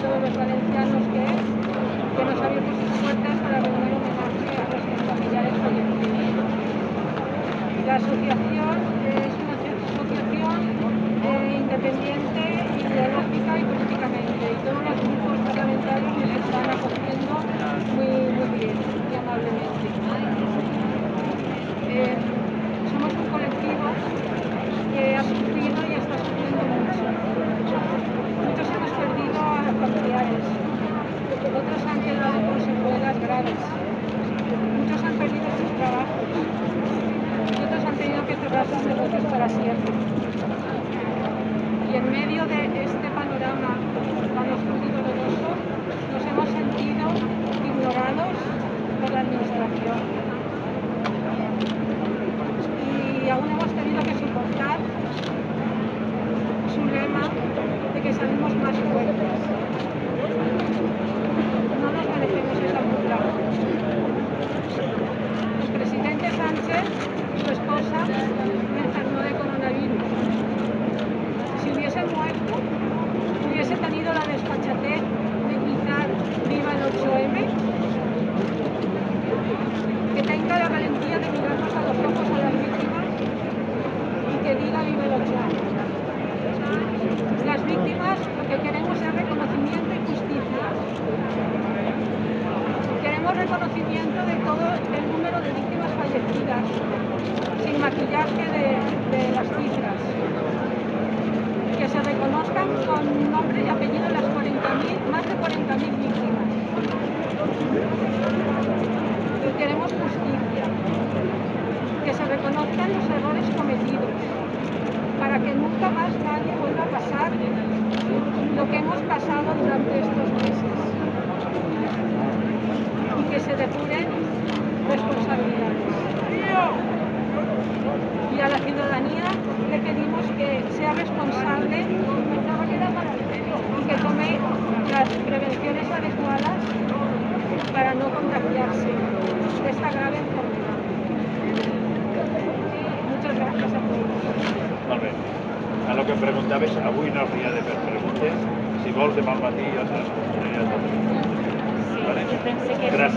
todos los valencianos que nos ha abierto sus puertas para rendir homenaje a nuestros familiares fallecidos. La asociación es una asociación independiente, ideológica y políticamente, y todos los grupos parlamentarios nos están acogiendo muy bien, muy amablemente. Somos un colectivo que ha sufrido y está sufriendo mucho. Muchos hemos perdido a familiares, otros han quedado con secuelas graves, muchos han perdido sus trabajos y otros han tenido que cerrar sus negocios para siempre. Y en medio de este panorama tan oscuro y doloroso, nos hemos sentido ignorados por la administración. Y aún hemos tenido que soportar su lema de que salimos más fuertes. No nos merecemos esa multa. El presidente Sánchez y su esposa enfermó de coronavirus. Si hubiese muerto, hubiese tenido la desfachatez de gritar "Viva el 8M", que tenga la valentía de mirarnos a los ojos a las víctimas y que diga "Viva el 8M". Las víctimas lo que queremos es reconocimiento y justicia. Queremos reconocimiento de todo el número de víctimas fallecidas, sin maquillaje de las cifras. Que se reconozcan con nombre y apellido las 40.000, más de 40.000 víctimas. Queremos justicia. Que se reconozcan los errores cometidos, para que nunca más nadie vuelva a pasar lo que hemos pasado durante estos meses. Y que se depuren responsabilidades. Y a la ciudadanía le pedimos que sea responsable y que tome las prevenciones adecuadas para no contagiarse de esta grave enfermedad. Muchas gràcies a tots. Molt bé. A lo que em preguntaves, avui no és dia de fer preguntes. Si vols, demà al matí ja se les responderé a totes. Sí, Vale? yo pensé que Gràcies.